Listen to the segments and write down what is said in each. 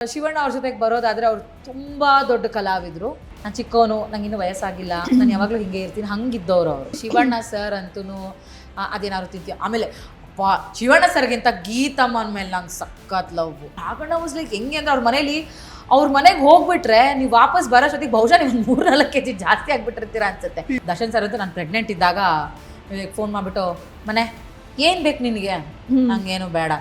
ಶಿವಣ್ಣ ಅವ್ರ ಜೊತೆಗೆ ಬರೋದಾದ್ರೆ ಅವ್ರು ತುಂಬಾ ದೊಡ್ಡ ಕಲಾವಿದ್ರು. ನಾನು ಚಿಕ್ಕವನು, ನಂಗೆ ಇನ್ನೂ ವಯಸ್ಸಾಗಿಲ್ಲ, ನಾನು ಯಾವಾಗಲೂ ಹಿಂಗೆ ಇರ್ತೀನಿ, ಹಂಗಿದ್ದವ್ರು ಅವರು. ಶಿವಣ್ಣ ಸರ್ ಅಂತೂ ಅದೇನಾದ್ರು ತಿಂತೀವಿ. ಆಮೇಲೆ ಶಿವಣ್ಣ ಸರ್ಗಿಂತ ಗೀತಮ್ಮನ ಮೇಲೆ ನಂಗೆ ಸಖತ್ ಲವ್. ರಾಘಣ್ಣ ವಾಸ್ ಲೈಕ್ ಹೆಂಗೆ ಅಂದ್ರೆ ಅವ್ರ ಮನೆಗೆ ಹೋಗ್ಬಿಟ್ರೆ ನೀವು ವಾಪಸ್ ಬರೋ ಜೊತೆಗೆ ಬಹುಶಃ ನೀವು 3-4 kg ಜಾಸ್ತಿ ಆಗ್ಬಿಟ್ಟಿರ್ತೀರಾ ಅನ್ಸುತ್ತೆ. ದರ್ಶನ್ ಸರ್ ಅಂತೂ ನಾನು ಪ್ರೆಗ್ನೆಂಟ್ ಇದ್ದಾಗ ಫೋನ್ ಮಾಡಿಬಿಟ್ಟು, ಮನೆ ಏನು ಬೇಕು ನಿನಗೆ? ನಂಗೇನು ಬೇಡ,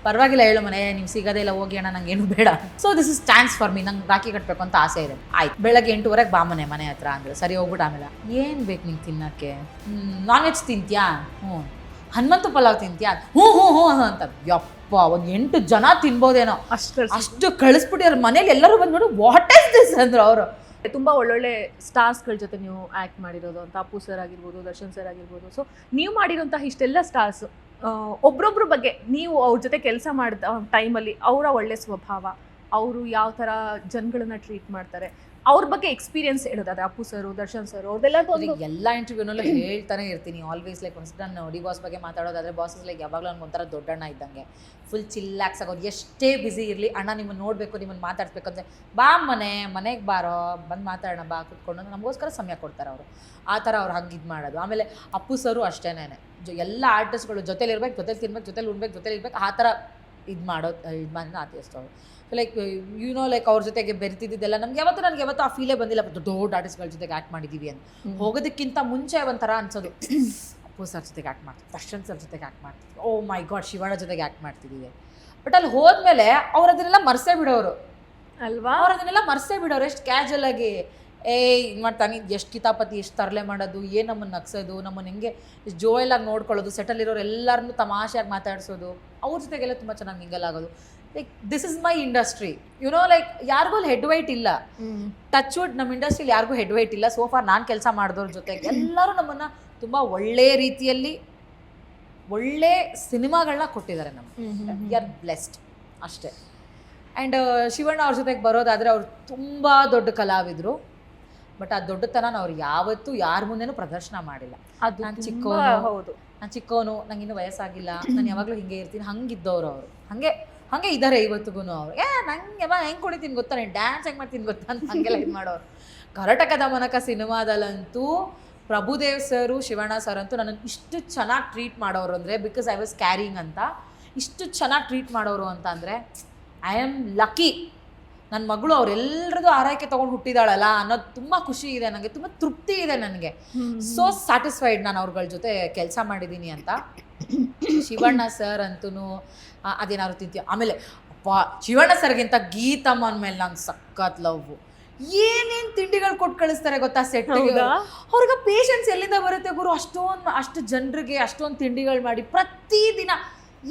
ಪರವಾಗಿಲ್ಲ ಹೇಳು ಮನೆ, ನೀವು ಸಿಗೋದೇ ಇಲ್ಲ, ಹೋಗಿ ಅಣ್ಣ, ನಂಗೇನು ಬೇಡ. So this is chance for me, ನಂಗೆ ರಾಖಿ ಕಟ್ಟಬೇಕು ಅಂತ ಆಸೆ ಇದೆ. ಆಯ್ತು, ಬೆಳಗ್ಗೆ 8:00 ಬಾ ಮನೆ ಹತ್ರ ಅಂದ್ರೆ ಸರಿ ಹೋಗ್ಬಿಟ್ಟು. ಆಮೇಲೆ ಏನು ಬೇಕು ನಿಂಗೆ ತಿನ್ನೋಕ್ಕೆ? ನಾನ್ ವೆಜ್ ತಿಂತ್ಯಾ? ಹ್ಞೂ. ಹನುಮಂತು ಪಲಾವ್ ತಿಂತ್ಯಾ? ಹ್ಞೂ ಅಂತ. ಯಪ್ಪ, ಒಂದು 8 ಜನ ತಿನ್ಬೋದೇನೋ, ಅಷ್ಟು ಕಳಿಸ್ಬಿಟ್ಟಿದ್ರು. ಮನೇಲಿ ಎಲ್ಲರೂ ಬಂದ್ಬಿಟ್ಟು ವಾಟ್ ಇಸ್ ದಿಸ್ ಅಂದ್ರು ಅವರು. ತುಂಬ ಒಳ್ಳೊಳ್ಳೆ ಸ್ಟಾರ್ಸ್ಗಳ ಜೊತೆ ನೀವು ಆ್ಯಕ್ಟ್ ಮಾಡಿರೋದು ಅಂತ, ಅಪ್ಪು ಸರ್ ಆಗಿರ್ಬೋದು, ದರ್ಶನ್ ಸರ್ ಆಗಿರ್ಬೋದು. ಸೊ ನೀವು ಮಾಡಿರೋಂತಹ ಇಷ್ಟೆಲ್ಲ ಸ್ಟಾರ್ಸ್ ಒಬ್ರೊಬ್ರ ಬಗ್ಗೆ ನೀವು ಅವ್ರ ಜೊತೆ ಕೆಲಸ ಮಾಡಿದ ಟೈಮಲ್ಲಿ ಅವರ ಒಳ್ಳೆ ಸ್ವಭಾವ, ಅವರು ಯಾವ ಥರ ಜನಗಳನ್ನ ಟ್ರೀಟ್ ಮಾಡ್ತಾರೆ, ಅವ್ರ ಬಗ್ಗೆ ಎಕ್ಸ್ಪೀರಿಯನ್ಸ್ ಹೇಳೋದಾದ್ರೆ ಅಪ್ಪು ಸರ್, ದರ್ಶನ್ ಸರ್ ಅವ್ರದ್ದೆಲ್ಲ ಎಲ್ಲ ಇಂಟರ್ವ್ಯೂನಲ್ಲೂ ಹೇಳ್ತಾನೆ ಇರ್ತೀನಿ ಆಲ್ವೇಸ್. ಲೈಕ್ ಒಂದ್ಸಲ ನಾನು ಡಿ ಬಾಸ್ ಬಗ್ಗೆ ಮಾತಾಡೋದಾದ್ರೆ, ಬಾಸಸ್ ಲೈಕ್ ಯಾವಾಗಲೂ ನನಗೆ ಒಂಥರ ದೊಡ್ಡಣ್ಣ ಇದ್ದಂಗೆ, ಫುಲ್ ಚಿಲ್ಲಾಕ್ಸ್ ಆಗೋದು. ಎಷ್ಟೇ ಬ್ಯುಸಿ ಇರಲಿ, ಅಣ್ಣ ನಿಮ್ಮನ್ನು ನೋಡಬೇಕು, ನಿಮ್ಮನ್ನು ಮಾತಾಡ್ಸ್ಬೇಕು ಅಂದರೆ ಬಾ ಮನೆಗೆ ಬಾರೋ, ಬಂದು ಮಾತಾಡೋಣ ಬಾ ಕೂತ್ಕೊಂಡು, ನಮಗೋಸ್ಕರ ಸಮಯ ಕೊಡ್ತಾರೆ ಅವರು. ಆ ಥರ ಅವ್ರು ಹಂಗೆ ಇದು ಮಾಡೋದು. ಆಮೇಲೆ ಅಪ್ಪು ಸರು ಅಷ್ಟೇನೆ, ಎಲ್ಲ ಆರ್ಟಿಸ್ಟ್ಗಳು ಜೊತೆಲಿರ್ಬೇಕು, ಜೊತೆಲಿ ತಿನ್ಬೇಕು, ಜೊತೆಲಿ ಉಣ್ಬೇಕು, ಜೊತೆಲಿ ಇರ್ಬೇಕು, ಆ ಥರ ಇದು ಮಾಡೋದು ಆರ್ಟಿಸ್ಟ್ ಅವರು. ಲೈಕ್ ಲೈಕ್ ಅವ್ರ ಜೊತೆಗೆ ಬೆರೆತಿದ್ದೆಲ್ಲ ನನಗೆ ಯಾವತ್ತೂ ಆ ಫೀಲೇ ಬಂದಿಲ್ಲ. ದೊಡ್ಡ ಆರ್ಟಿಸ್ಟ್ಗಳ ಜೊತೆಗೆ ಆ್ಯಕ್ಟ್ ಮಾಡಿದ್ದೀವಿ ಅಂತ ಹೋಗೋದಕ್ಕಿಂತ ಮುಂಚೆ ಒಂಥರ ಅನ್ಸೋದು, ಅಪ್ಪು ಸರ್ ಜೊತೆಗೆ ಆ್ಯಕ್ಟ್ ಮಾಡ್ತೀವಿ, ದರ್ಶನ್ ಸರ್ ಜೊತೆಗೆ ಆ್ಯಕ್ಟ್ ಮಾಡ್ತೀವಿ, ಓ ಮೈ ಗಾಡ್ ಶಿವಣ್ಣ ಜೊತೆಗೆ ಆ್ಯಕ್ಟ್ ಮಾಡ್ತಿದ್ದೀವಿ. ಬಟ್ ಅಲ್ಲಿ ಹೋದ್ಮೇಲೆ ಅವ್ರು ಅದನ್ನೆಲ್ಲ ಮರ್ಸೇ ಬಿಡೋರು ಅಲ್ವಾ, ಅವ್ರು ಅದನ್ನೆಲ್ಲ ಮರ್ಸೇ ಬಿಡೋರು. ಎಷ್ಟು ಕ್ಯಾಜುವಲ್ ಆಗಿ ಇದು ಮಾಡ್ತಾನೆ, ಎಷ್ಟು ಕಿತಾಪತಿ, ಎಷ್ಟು ತರಲೆ ಮಾಡೋದು, ಏನು ನಮ್ಮನ್ನು ನಗ್ಸೋದು, ನಮ್ಮನ್ನು ಹೆಂಗೆ ಎಷ್ಟು ಜೋಯಲಾಗಿ ನೋಡ್ಕೊಳ್ಳೋದು, ಸೆಟಲಿರೋರು ಎಲ್ಲರನ್ನೂ ತಮಾಷೆಯಾಗಿ ಮಾತಾಡ್ಸೋದು, ಅವ್ರ ಜೊತೆಗೆಲ್ಲ ತುಂಬ ಚೆನ್ನಾಗಿ ಮಿಂಗಲ್ ಆಗೋದು. Like this is my industry, like ಯಾರಿಗೂ ಅಲ್ಲಿ ಹೆಡ್ ವೈಟ್ ಇಲ್ಲ. ಟಚ್ ವುಡ್, ನಮ್ಮ ಇಂಡಸ್ಟ್ರಿಲಿ ಯಾರಿಗೂ ಹೆಡ್ ವೈಟ್ ಇಲ್ಲ ಸೋಫಾರ್. ನಾನು ಕೆಲಸ ಮಾಡಿದವ್ರ ಜೊತೆಗೆ ಎಲ್ಲರೂ ನಮ್ಮನ್ನು ತುಂಬ ಒಳ್ಳೆ ರೀತಿಯಲ್ಲಿ ಒಳ್ಳೆ ಸಿನಿಮಾಗಳನ್ನ ಕೊಟ್ಟಿದ್ದಾರೆ. ನಮ್ಗೆ ವಿ ಆರ್ ಬ್ಲೆಸ್ಡ್ ಅಷ್ಟೇ. ಆ್ಯಂಡ್ ಶಿವಣ್ಣ ಅವ್ರ ಜೊತೆಗೆ ಬರೋದಾದರೆ ಅವ್ರು ತುಂಬ ದೊಡ್ಡ ಕಲಾವಿದರು. ಬಟ್ ಆ ದೊಡ್ಡತನ ಅವ್ರು ಯಾವತ್ತೂ ಯಾರ ಮುಂದೆನೂ ಪ್ರದರ್ಶನ ಮಾಡಿಲ್ಲ. ನಾನು ಚಿಕ್ಕವನು, ನಂಗೆ ಇನ್ನೂ ವಯಸ್ಸಾಗಿಲ್ಲ, ನಾನು ಯಾವಾಗಲೂ ಹಿಂಗೆ ಇರ್ತೀನಿ, ಹಂಗಿದ್ದವ್ರು ಅವರು. ಹಾಗೆ ಇದ್ದಾರೆ ಇವತ್ತಿಗೂ ಅವರು. ನಂಗೆ ಹೆಂಗೆ ಕುಣಿತೀನಿ ಗೊತ್ತಾ, ನೀನು ಡ್ಯಾನ್ಸ್ ಹೆಂಗೆ ಮಾಡ್ತೀನಿ ಗೊತ್ತಾ ಅಂತ ಹಂಗೆಲ್ಲ ಇದು ಮಾಡೋರು. ಕರಟಕ ದಮನಕ ಸಿನಿಮಾದಲ್ಲಂತೂ ಪ್ರಭುದೇವ್ ಸರು, ಶಿವಣ್ಣ ಸರ್ ಅಂತೂ ನನ್ನನ್ನು ಇಷ್ಟು ಚೆನ್ನಾಗಿ ಟ್ರೀಟ್ ಮಾಡೋರು ಅಂದರೆ, ಬಿಕಾಸ್ ಐ ವಾಸ್ ಕ್ಯಾರಿಂಗ್ ಅಂತ, ಇಷ್ಟು ಚೆನ್ನಾಗಿ ಟ್ರೀಟ್ ಮಾಡೋರು ಅಂತ ಅಂದರೆ ಐ ಆಮ್ ಲಕ್ಕಿ. ನನ್ನ ಮಗಳು ಅವರೆಲ್ಲರದ್ದು ಆರೈಕೆ ತೊಗೊಂಡು ಹುಟ್ಟಿದಾಳಲ್ಲ ಅನ್ನೋದು ತುಂಬ ಖುಷಿ ಇದೆ ನನಗೆ, ತುಂಬ ತೃಪ್ತಿ ಇದೆ ನನಗೆ. ಸೋ ಸ್ಯಾಟಿಸ್ಫೈಡ್ ನಾನು ಅವ್ರಗಳ ಜೊತೆ ಕೆಲಸ ಮಾಡಿದ್ದೀನಿ ಅಂತ. ಶಿವಣ್ಣ ಸರ್ ಅಂತೂ ಅದೇನಾದ್ರು ತಿಂತೀವಿ. ಆಮೇಲೆ ಶಿವಣ್ಣ ಸರ್ಗಿಂತ ಗೀತಮ್ಮನ ಮೇಲೆ ನಂಗೆ ಸಖತ್ ಲವ್. ಏನೇನು ತಿಂಡಿಗಳು ಕೊಟ್ಟು ಕಳಿಸ್ತಾರೆ ಗೊತ್ತಾ ಸೆಟ್ಗೆ. ಅವ್ರಿಗೆ ಪೇಷನ್ಸ್ ಎಲ್ಲಿಂದ ಬರುತ್ತೆ ಗುರು? ಅಷ್ಟು ಜನರಿಗೆ ಅಷ್ಟೊಂದು ತಿಂಡಿಗಳು ಮಾಡಿ ಪ್ರತಿದಿನ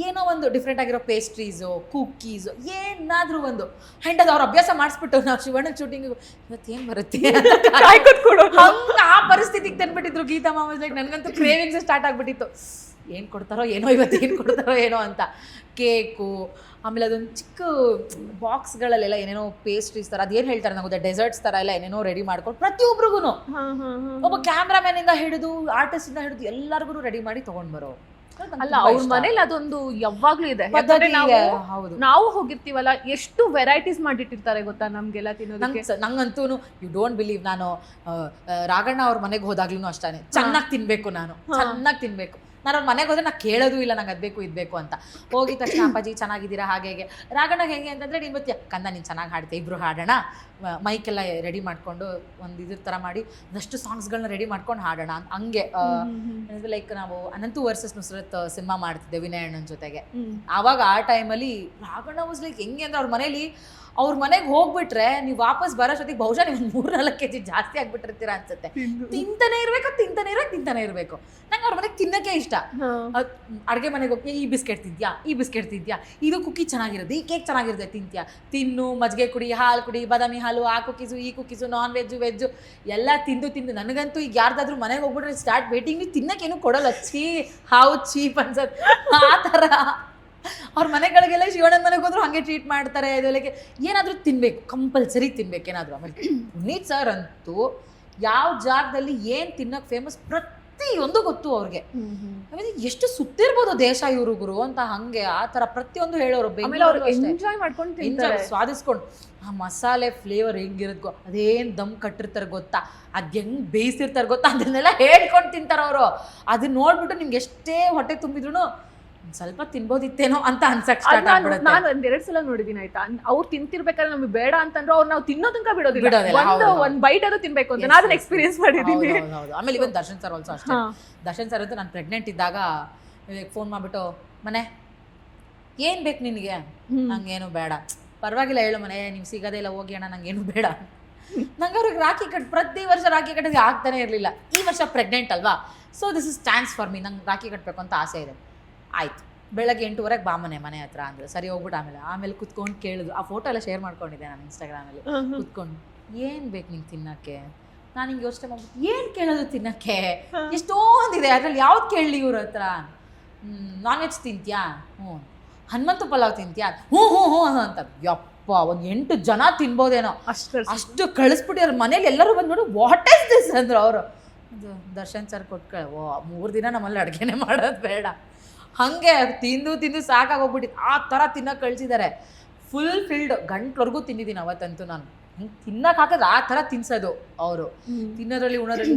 ಏನೋ ಒಂದು ಡಿಫ್ರೆಂಟ್ ಆಗಿರೋ ಪೇಸ್ಟ್ರೀಸು, ಕುಕ್ಕೀಸು, ಏನಾದರೂ ಒಂದು. ಆ್ಯಂಡ್ ಅದು ಅವ್ರು ಅಭ್ಯಾಸ ಮಾಡಿಸ್ಬಿಟ್ಟು ನಾವು ಶಿವಣ್ಣನ ಶೂಟಿಂಗಿಗೆ ಇವತ್ತೇನು ಬರುತ್ತೆ ಹಂಗೆ ಆ ಪರಿಸ್ಥಿತಿಗೆ ತಂದುಬಿಟ್ಟಿದ್ರು ಗೀತಮ್ಮ. ಲೈಕ್ ನನಗಂತೂ ಕ್ರೇವಿಂಗ್ಸ್ ಸ್ಟಾರ್ಟ್ ಆಗಿಬಿಟ್ಟಿತ್ತು, ಏನು ಕೊಡ್ತಾರೋ ಏನೋ ಅಂತ. ಕೇಕು, ಆಮೇಲೆ ಅದೊಂದು ಚಿಕ್ಕ ಬಾಕ್ಸ್ಗಳಲ್ಲೆಲ್ಲ ಏನೇನೋ ಪೇಸ್ಟ್ರೀಸ್ ಥರ, ಅದೇನು ಹೇಳ್ತಾರೆ ನಂಗೆ ಡೆಸರ್ಟ್ಸ್ ಥರ ಎಲ್ಲ ಏನೇನೋ ರೆಡಿ ಮಾಡ್ಕೊಂಡು ಪ್ರತಿಯೊಬ್ರಿಗೂ, ಒಬ್ಬ ಕ್ಯಾಮ್ರಾಮ್ಯಾನಿಂದ ಹಿಡಿದು ಆರ್ಟಿಸ್ಟಿಂದ ಹಿಡಿದು ಎಲ್ಲರಿಗೂ ರೆಡಿ ಮಾಡಿ ತೊಗೊಂಡು ಬರೋ. ಅಲ್ಲ, ಅವ್ರ ಮನೇಲಿ ಅದೊಂದು ಯಾವಾಗ್ಲೂ ಇದೆ. ನಾವು ಹೋಗಿರ್ತೀವಲ್ಲ, ಎಷ್ಟು ವೆರೈಟೀಸ್ ಮಾಡಿಟ್ಟಿರ್ತಾರೆ ಗೊತ್ತಾ ನಮ್ಗೆಲ್ಲ ತಿನ್ನೋದಕ್ಕೆ. ನಂಗಂತೂ ಯು ಡೋಂಟ್ ಬಿಲೀವ್, ನಾನು ರಾಘಣ್ಣ ಅವ್ರ ಮನೆಗೆ ಹೋದಾಗ್ಲೂ ಅಷ್ಟೇ ಚೆನ್ನಾಗಿ ತಿನ್ಬೇಕು, ನಾನು ಅವ್ರ ಮನೆಗೆ ಹೋದ್ರೆ ನಾನು ಕೇಳೋದು ಇಲ್ಲ ನಂಗೆ ಅದು ಬೇಕು ಇದು ಬೇಕು ಅಂತ. ಹೋಗಿದ ತಕ್ಷಣ ಅಪ್ಪಾಜಿ ಚೆನ್ನಾಗಿದ್ದೀರಾ ಹಾಗೆ ಹೇಗೆ. ರಾಘಣ್ಣಗೆ ಹೇಗೆ ಅಂತಂದರೆ, ನೀನು ಗೊತ್ತಿ ಕಂದ ನೀನು ಚೆನ್ನಾಗಿ ಹಾಡ್ತೆ, ಇಬ್ಬರು ಹಾಡೋಣ, ಮೈಕೆಲ್ಲ ರೆಡಿ ಮಾಡಿಕೊಂಡು ಒಂದು ಇದ್ರ ಥರ ಮಾಡಿ ಒಂದಷ್ಟು ಸಾಂಗ್ಸ್ಗಳನ್ನ ರೆಡಿ ಮಾಡ್ಕೊಂಡು ಹಾಡೋಣ ಅಂತ. ಹಂಗೆ ಲೈಕ್ ನಾವು ಅನಂತು ವರ್ಸಸ್ ನುಸ್ರತ್ ಸಿನಿಮಾ ಮಾಡ್ತಿದ್ದೆ ವಿನಯ್ ಅಣ್ಣನ ಜೊತೆಗೆ. ಆವಾಗ ಆ ಟೈಮಲ್ಲಿ ರಾಘಣ್ಣ ವಾಸ್ ಲೈಕ್ ಹೆಂಗೆ ಅಂದರೆ ಅವ್ರ ಮನೆಗೆ ಹೋಗ್ಬಿಟ್ರೆ ನೀವು ವಾಪಸ್ ಬರೋ ಜೊತೆಗೆ ಬಹುಶಃ ನೀವು 3-4 kg ಜಾಸ್ತಿ ಆಗ್ಬಿಟ್ಟಿರ್ತೀರಾ ಅನ್ಸುತ್ತೆ. ತಿಂತಾನೆ ಇರಬೇಕು. ನಂಗೆ ಅವ್ರ ಮನೆಗೆ ತಿನ್ನೋಕ್ಕೆ ಇಷ್ಟ. ಅಡುಗೆ ಮನೆಗೆ ಹೋಗಿ ಈ ಬಿಸ್ಕೆಟ್ ತಿಂತ್ಯಾ, ಇದು ಕುಕ್ಕಿ ಚೆನ್ನಾಗಿರುತ್ತೆ, ಈ ಕೇಕ್ ಚೆನ್ನಾಗಿರುತ್ತೆ, ತಿನ್ನು, ಮಜ್ಜಿಗೆ ಕುಡಿ, ಹಾಲು ಕುಡಿ, ಬಾದಾಮಿ ಹಾಲು, ಆ ಕುಕ್ಕೀಸು ಈ ಕುಕ್ಕೀಸು, ನಾನ್ ವೆಜ್ಜು ಎಲ್ಲ ತಿಂದು ನನಗಂತೂ ಈಗ ಯಾರ್ದಾದ್ರೂ ಮನೆಗೆ ಹೋಗ್ಬಿಟ್ರೆ ಸ್ಟಾರ್ಟ್ ವೇಟಿಂಗ್, ತಿನ್ನೋಕ್ಕೇನು ಕೊಡೋಲ್ಲ, ಚೀಪ್ ಅನ್ಸತ್ತೆ. ಆ ಥರ ಅವ್ರ ಮನೆಗಳಿಗೆಲ್ಲ ಶಿವಣ್ಣನ ಮನೆಗೆ ಹೋದ್ರು ಹಾಗೆ ಟ್ರೀಟ್ ಮಾಡ್ತಾರೆ. ಇದಕ್ಕೆ ಏನಾದರೂ ತಿನ್ಬೇಕು, ಕಂಪಲ್ಸರಿ ತಿನ್ಬೇಕು ಏನಾದರೂ. ಆಮೇಲೆ ಪುನೀತ್ ಸರ್ ಅಂತೂ ಯಾವ ಜಾಗದಲ್ಲಿ ಏನು ತಿನ್ನೋಕೆ ಫೇಮಸ್ ಪ್ರತಿಯೊಂದು ಗೊತ್ತು ಅವ್ರಿಗೆ. ಆಮೇಲೆ ಎಷ್ಟು ಸುತ್ತಿರ್ಬೋದು ದೇಶ ಇವರು ಗುರು ಅಂತ, ಹಂಗೆ ಆ ಥರ ಪ್ರತಿಯೊಂದು ಹೇಳೋರು. ಎಂಜಾಯ್ ಮಾಡ್ಕೊಂಡು ಸ್ವಾದಿಸ್ಕೊಂಡು ಆ ಮಸಾಲೆ ಫ್ಲೇವರ್ ಹೆಂಗಿರುತ್ತೆ ಅದೇನು ದಮ್ ಕಟ್ಟಿರ್ತಾರೆ ಗೊತ್ತಾ, ಅದು ಹೆಂಗೆ ಬೇಯಿಸಿರ್ತಾರೆ ಗೊತ್ತಾ, ಅದನ್ನೆಲ್ಲ ಹೇಳ್ಕೊಂಡು ತಿಂತಾರೆ ಅವರು. ಅದನ್ನ ನೋಡ್ಬಿಟ್ಟು ನಿಮ್ಗೆ ಎಷ್ಟೇ ಹೊಟ್ಟೆ ತುಂಬಿದ್ರು ಸ್ವಲ್ಪ ತಿನ್ಬೋದಿತ್ತೇನೋ ಅಂತ ಅನ್ಸಕ್ ಸ್ಟಾರ್ಟ್ ಆಗ್ಬಿಡುತ್ತೆ. ನಾನು ಒಂದೆರಡು ಸಲ ನೋಡಿದೀನಿ ಆಯ್ತಾ, ಅವ್ರು ತಿಂತಿರ್ಬೇಕಾದ್ರೆ ನಮ್ಗೆ ಬೇಡ ಅಂತಂದ್ರೆ ಅವ್ರು ನಾವು ತಿನ್ನೋ ತನಕ ಬಿಡೋದಿಲ್ಲ, ಒಂದ್ ಬೈಟ್ ಅದು ತಿನ್ಬೇಕು ಅಂತ. ನಾನು ಎಕ್ಸ್ಪೀರಿಯನ್ಸ್ ಮಾಡಿದ್ದೀನಿ. ಆಮೇಲೆ ಇವನ್ ದರ್ಶನ್ ಸರ್ ಆಲ್ಸೋ ಅಷ್ಟೇ. ದರ್ಶನ್ ಸರ್ ಅಂತೂ ನಾನು ಪ್ರೆಗ್ನೆಂಟ್ ಇದ್ದಾಗ ಫೋನ್ ಮಾಡ್ಬಿಟ್ಟು, ಮನೆ ಏನ್ ಬೇಕು ನಿನಗೆ, ನಂಗೇನು ಬೇಡ, ಪರವಾಗಿಲ್ಲ ಹೇಳು ಮನೆ, ನೀವು ಸಿಗೋದೇ ಇಲ್ಲ, ಹೋಗಿ ಅಣ್ಣ ನಂಗೇನು ಬೇಡ. ನಂಗೆ ಅವ್ರಿಗೆ ರಾಖಿ ಪ್ರತಿ ವರ್ಷ ರಾಖಿ ಕಟ್ಟೋದು ಆಗ್ತಾನೆ ಇರಲಿಲ್ಲ. ಈ ವರ್ಷ ಪ್ರೆಗ್ನೆಂಟ್ ಅಲ್ವಾ, so this is chance for me, ನಂಗೆ ರಾಖಿ ಕಟ್ಟಬೇಕು ಅಂತ ಆಸೆ ಇದೆ. ಆಯ್ತು, ಬೆಳಗ್ಗೆ 8:00 ಬಾ ಮನೆ ಹತ್ರ ಅಂದ್ರೆ ಸರಿ ಹೋಗ್ಬಿಟ್ಟು ಆಮೇಲೆ ಕುತ್ಕೊಂಡು ಕೇಳಿದ್ರು. ಆ ಫೋಟೋ ಎಲ್ಲ ಶೇರ್ ಮಾಡ್ಕೊಂಡಿದ್ದೆ ನಾನು ಇನ್ಸ್ಟಾಗ್ರಾಮಲ್ಲಿ. ಕುತ್ಕೊಂಡು ಏನು ಬೇಕು ನಿಂಗೆ ತಿನ್ನೋಕ್ಕೆ, ನಾನು ಹಿಂಗೆ ಯೋಚನೆ ಮಾಡ್ಬಿಟ್ಟು ಏನು ಕೇಳೋದು ತಿನ್ನೋಕ್ಕೆ, ಎಷ್ಟೊಂದಿದೆ, ಅದ್ರಲ್ಲಿ ಯಾವ್ದು ಕೇಳಲಿ ಇವ್ರ ಹತ್ರ. ನಾನ್ ವೆಜ್ ತಿಂತ್ಯಾ, ಹ್ಞೂ. ಹನುಮಂತು ಪಲಾವ್ ತಿಂತ್ಯಾ, ಹ್ಞೂ ಹ್ಞೂ ಹ್ಞೂ ಅಂತ. ಯಪ್ಪ, ಒಂದು 8 ಜನ ತಿನ್ಬೋದೇನೋ, ಅಷ್ಟು ಕಳಿಸ್ಬಿಟ್ಟಿವ್ರು. ಮನೇಲಿ ಎಲ್ಲರೂ ಬಂದ್ಬಿಟ್ಟು ವಾಟ್ ಇಸ್ ದಿಸ್ ಅಂದ್ರು ಅವರು. ದರ್ಶನ್ ಸರ್ ಕೊಟ್ಕೊಳ್ಳ, 3 ದಿನ ನಮ್ಮಲ್ಲಿ ಅಡುಗೆನೇ ಮಾಡೋದು ಬೇಡ, ಹಾಗೆ ತಿಂದು ಸಾಕಾಗೋಗ್ಬಿಟ್ಟಿತ್ತು. ಆ ಥರ ತಿನ್ನೋಕೆ ಕಳಿಸಿದ್ದಾರೆ. ಫುಲ್ ಫಿಲ್ಡ್ ಗಂಟ್ವರೆಗೂ ತಿಂದಿದ್ದೀನಿ ಅವತ್ತಂತೂ ನಾನು. ಹಿಂಗೆ ತಿನ್ನಕ್ಕೆ ಹಾಕಿದ್ರೆ ಆ ಥರ ತಿನ್ಸೋದು ಅವರು. ತಿನ್ನೋದ್ರಲ್ಲಿ ಉಣೋದ್ರಲ್ಲಿ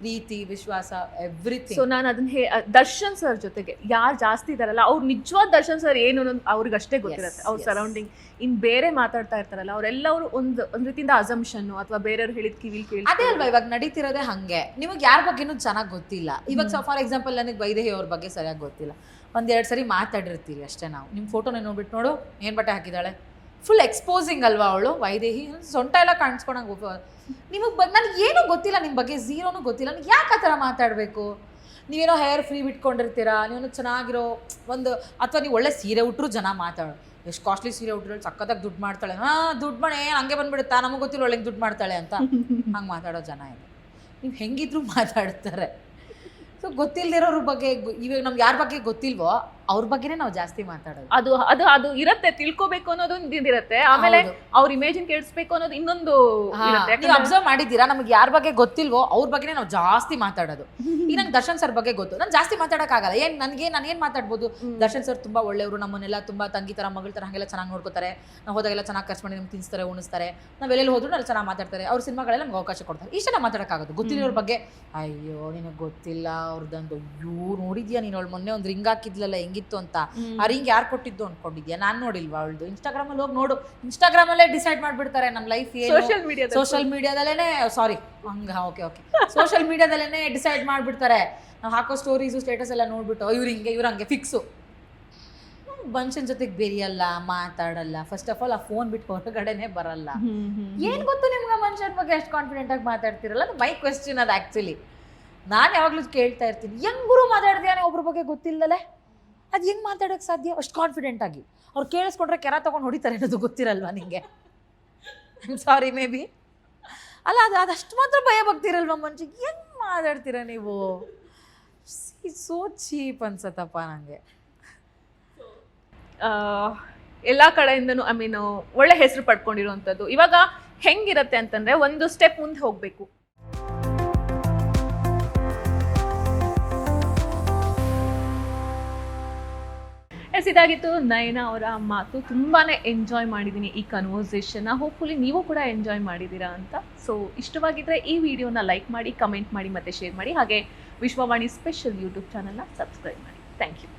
ಪ್ರೀತಿ, ವಿಶ್ವಾಸ, ಎವ್ರಿಥಿಂಗ್. ಸೊ ನಾನು ಅದನ್ನ ದರ್ಶನ್ ಸರ್ ಜೊತೆಗೆ ಯಾರು ಜಾಸ್ತಿ ಇದಾರಲ್ಲ, ಅವ್ರು ನಿಜವಾದ ದರ್ಶನ್ ಸರ್ ಏನು ಅನ್ನೋದು ಅವ್ರಿಗೆ ಅಷ್ಟೇ ಗೊತ್ತಿರುತ್ತೆ. ಅವ್ರ ಸರೌಂಡಿಂಗ್ ಇನ್ನು ಬೇರೆ ಮಾತಾಡ್ತಾ ಇರ್ತಾರಲ್ಲ, ಅವರೆಲ್ಲವರು ಒಂದು ರೀತಿಯಿಂದ ಅಸಂಪ್ಷನ್ ಅಥವಾ ಬೇರೆಯವ್ರು ಹೇಳಿದ ಕಿವಿಲ್ ಕೇಳಿ. ಅದೇ ಅಲ್ವಾ ಇವಾಗ ನಡೀತಿರೋದೇ ಹಂಗೆ. ನಿಮಗೆ ಯಾರ ಬಗ್ಗೆನೂ ಚೆನ್ನಾಗಿ ಗೊತ್ತಿಲ್ಲ. ಇವಾಗ ಫಾರ್ ಎಕ್ಸಾಂಪಲ್ ನನಗೆ ವೈದೇಹಿ ಅವ್ರ ಬಗ್ಗೆ ಸರಿಯಾಗಿ ಗೊತ್ತಿಲ್ಲ. 1-2 ಸರಿ ಮಾತಾಡಿರ್ತೀವಿ ಅಷ್ಟೇ ನಾವು. ನಿಮ್ಮ ಫೋಟೋನ ನೋಡ್ಬಿಟ್ಟು ನೋಡು ಏನು ಬಟ್ಟೆ ಹಾಕಿದ್ದಾಳೆ, ಫುಲ್ ಎಕ್ಸ್ಪೋಸಿಂಗ್ ಅಲ್ವಾ ಅವಳು ವೈದೇಹಿ, ಸೊಂಟ ಎಲ್ಲ ಕಾಣಿಸ್ಕೊಳಂಗೆ. ನಿಮಗೆ ನನಗೆ ಏನೂ ಗೊತ್ತಿಲ್ಲ ನಿಮ್ಮ ಬಗ್ಗೆ, ಝೀರೋನೂ ಗೊತ್ತಿಲ್ಲ, ನನಗೆ ಯಾಕೆ ಆ ಥರ ಮಾತಾಡಬೇಕು? ನೀವೇನೋ ಹೇರ್ ಫ್ರೀ ಬಿಟ್ಕೊಂಡಿರ್ತೀರಾ, ನೀವೇನೋ ಚೆನ್ನಾಗಿರೋ ಒಂದು, ಅಥವಾ ನೀವು ಒಳ್ಳೆ ಸೀರೆ ಉಟ್ಟರು ಜನ ಮಾತಾಡೋ, ಎಷ್ಟು ಕಾಸ್ಟ್ಲಿ ಸೀರೆ ಉಟ್ಟರು ಸಕ್ಕತ್ತಾಗಿ ದುಡ್ಡು ಮಾಡ್ತಾಳೆ, ದುಡ್ಡು ಮಾಡಿ ಹಂಗೆ ಬಂದ್ಬಿಡುತ್ತಾ, ನಮಗೆ ಗೊತ್ತಿಲ್ಲ ಒಳ್ಳೆ ದುಡ್ಡು ಮಾಡ್ತಾಳೆ ಅಂತ ಹಂಗೆ ಮಾತಾಡೋ ಜನ ಇದೆ. ನೀವು ಹೆಂಗಿದ್ರು ಮಾತಾಡ್ತಾರೆ. ಸೊ ಗೊತ್ತಿಲ್ಲದಿರೋರ ಬಗ್ಗೆ, ಇವಾಗ ನಮ್ಗೆ ಯಾರ ಬಗ್ಗೆ ಗೊತ್ತಿಲ್ವೋ ಅವ್ರ ಬಗ್ಗೆನೇ ನಾವು ಜಾಸ್ತಿ ಮಾತಾಡೋದು. ಅದು ಇರುತ್ತೆ, ತಿಳ್ಕೊಬೇಕು ಅನ್ನೋದು ಇರುತ್ತೆ. ಆಮೇಲೆ ಅವ್ರ ಇಮೇಜಿನ್ ಕೆಡಿಸ್ಬೇಕು ಅನ್ನೋದು ಇನ್ನೊಂದು ಇರುತ್ತೆ. ನೀವು ಅಬ್ಸರ್ವ್ ಮಾಡಿದ್ದೀರಾ, ನಮ್ಗೆ ಯಾರ ಬಗ್ಗೆ ಗೊತ್ತಿಲ್ವೋ ಅವ್ರ ಬಗ್ಗೆನೇ ನಾವು ಜಾಸ್ತಿ ಮಾತಾಡೋದು. ಈಗ ನಂಗೆ ದರ್ಶನ್ ಸರ್ ಬಗ್ಗೆ ಗೊತ್ತು, ನಾನು ಜಾಸ್ತಿ ಮಾತಾಡೋಕ್ಕಾಗಲ್ಲ. ನಾನು ಏನು ಮಾತಾಡ್ಬೋದು? ದರ್ಶನ್ ಸರ್ ತುಂಬಾ ಒಳ್ಳೆಯವರು, ನಮ್ಮನ್ನೆಲ್ಲ ತುಂಬಾ ತಂಗಿ ಥರ ಮಗಳ ಥರ ಹಾಗೆಲ್ಲ ಚೆನ್ನಾಗಿ ನೋಡ್ಕೋತಾರೆ. ನಾವು ಹೋದಾಗೆಲ್ಲ ಚೆನ್ನಾಗಿ ಖರ್ಚು ಮಾಡಿ ನಮ್ಗೆ ತಿನ್ನಿಸ್ತಾರೆ, ಉಣಿಸ್ತಾರೆ. ನಾವೆಲ್ಲೆಲ್ಲಿ ಹೋದ್ರು ಅಲ್ಲಿ ಚೆನ್ನಾಗಿ ಮಾತಾಡ್ತಾರೆ. ಅವ್ರ ಸಿನಿಮಾಗಳೆಲ್ಲ ನಮ್ಗೆ ಅವಕಾಶ ಕೊಡ್ತಾರೆ. ಇಷ್ಟೆಲ್ಲ ಮಾತಾಡೋಕ್ಕಾಗೋದು. ಗೊತ್ತಿರೋರ ಬಗ್ಗೆ ಅಯ್ಯೋ ನಿನಗೆ ಗೊತ್ತಿಲ್ಲ ಅವ್ರದ್ದಂದು, ಅಯ್ಯೋ ನೋಡಿದ್ಯಾ ನೀನು ಅವಳು ಮೊನ್ನೆ ಒಂದು ರಿಂಗ್ ಹಾಕಿದ್ಲಲ್ಲ ಹೆಂಗಿತ್ತು ಅಂತ, ಆ ರಿಂಗ್ ಯಾರು ಕೊಟ್ಟಿದ್ದು ಅನ್ಕೊಂಡಿದ್ಯಾ, ನಾನು ನೋಡಿಲ್ವಾ ಅವಳದು? ಇನ್ಸ್ಟಾಗ್ರಾಮಲ್ಲಿ ಹೋಗಿ ನೋಡು, ಇನ್ಸ್ಟಾಗ್ರಾಮಲ್ಲೇ ಡಿಸೈಡ್ ಮಾಡ್ಬಿಡ್ತಾರೆ ನಮ್ಮ ಲೈಫ್ ಏನು. ಸೋಷಿಯಲ್ ಮೀಡಿಯಾದಲ್ಲೇ ಸಾರಿ ಹಂಗ ಓಕೆ ಸೋಷಿಯಲ್ ಮೀಡಿಯಾದಲ್ಲೇ ಡಿಸೈಡ್ ಮಾಡ್ಬಿಡ್ತಾರೆ. ನಾವು ಹಾಕೋ ಸ್ಟೋರೀಸು ಸ್ಟೇಟಸ್ ಎಲ್ಲ ನೋಡ್ಬಿಟ್ಟು ಇವ್ರು ಹಂಗೆ ಫಿಕ್ಸು. ಮನುಷ್ಯನ ಜೊತೆಗೆ ಬೆರೆಯಲ್ಲ, ಮಾತಾಡಲ್ಲ. ಫಸ್ಟ್ ಆಫ್ ಆಲ್ ಆ ಫೋನ್ ಬಿಟ್ಟು ಹೊರಗಡೆನೆ ಬರಲ್ಲ. ಏನ್ ಗೊತ್ತು ನಿಮ್ಗೆ ಮನುಷ್ಯನ ಬಗ್ಗೆ ಎಷ್ಟು ಕಾನ್ಫಿಡೆಂಟ್ ಆಗಿ ಮಾತಾಡ್ತಿರಲ್ಲ? ಅದು ಮೈ ಕ್ವೆಶ್ಚನ್. ಅದು ಆ್ಯಕ್ಚುಲಿ ನಾನು ಯಾವಾಗಲೂ ಕೇಳ್ತಾ ಇರ್ತೀನಿ, ಹೆಂಗ್ ಗುರು ಮಾತಾಡ್ತೀಯಾನೆ ಒಬ್ರ ಬಗ್ಗೆ ಗೊತ್ತಿಲ್ಲದಲ್ಲೇ? ಅದು ಹೆಂಗೆ ಮಾತಾಡೋಕ್ಕೆ ಸಾಧ್ಯ ಅಷ್ಟು ಕಾನ್ಫಿಡೆಂಟ್ ಆಗಿ? ಅವ್ರು ಕೇಳಿಸ್ಕೊಂಡ್ರೆ ಕೆರ ತೊಗೊಂಡು ಹೊಡಿತಾರೆ ಅನ್ನೋದು ಗೊತ್ತಿರಲ್ವಾ ನಿಮಗೆ? I am sorry may be ಅಲ್ಲ, ಅದಷ್ಟು ಮಾತ್ರ ಭಯ ಬರ್ತಿರಲ್ವ ಮನುಷ್ಯಗೆ? ಹೆಂಗೆ ಮಾತಾಡ್ತೀರ ನೀವು? ಸೋ ಚೀಪ್ ಅನ್ಸತ್ತಪ್ಪ ನನಗೆ. ಎಲ್ಲ ಕಡೆಯಿಂದನೂ ಐ ಮೀನ್ ಒಳ್ಳೆ ಹೆಸರು ಪಡ್ಕೊಂಡಿರುವಂಥದ್ದು. ಇವಾಗ ಹೆಂಗಿರತ್ತೆ ಅಂತಂದರೆ, ಒಂದು ಸ್ಟೆಪ್ ಮುಂದೆ ಹೋಗಬೇಕು. ಇದಾಗಿತ್ತು ನಯನ ಅವರ ಮಾತು. ತುಂಬಾ ಎಂಜಾಯ್ ಮಾಡಿದ್ದೀನಿ ಈ ಕನ್ವರ್ಸೇಷನ್ನ. ಹೋಪ್ಫುಲಿ ನೀವು ಕೂಡ ಎಂಜಾಯ್ ಮಾಡಿದ್ದೀರಾ ಅಂತ. ಸೊ ಇಷ್ಟವಾಗಿದ್ದರೆ ಈ ವಿಡಿಯೋನ ಲೈಕ್ ಮಾಡಿ, ಕಮೆಂಟ್ ಮಾಡಿ ಮತ್ತು ಶೇರ್ ಮಾಡಿ. ಹಾಗೆ ವಿಶ್ವವಾಣಿ ಸ್ಪೆಷಲ್ ಯೂಟ್ಯೂಬ್ ಚಾನಲ್ನ ಸಬ್ಸ್ಕ್ರೈಬ್ ಮಾಡಿ. Thank you.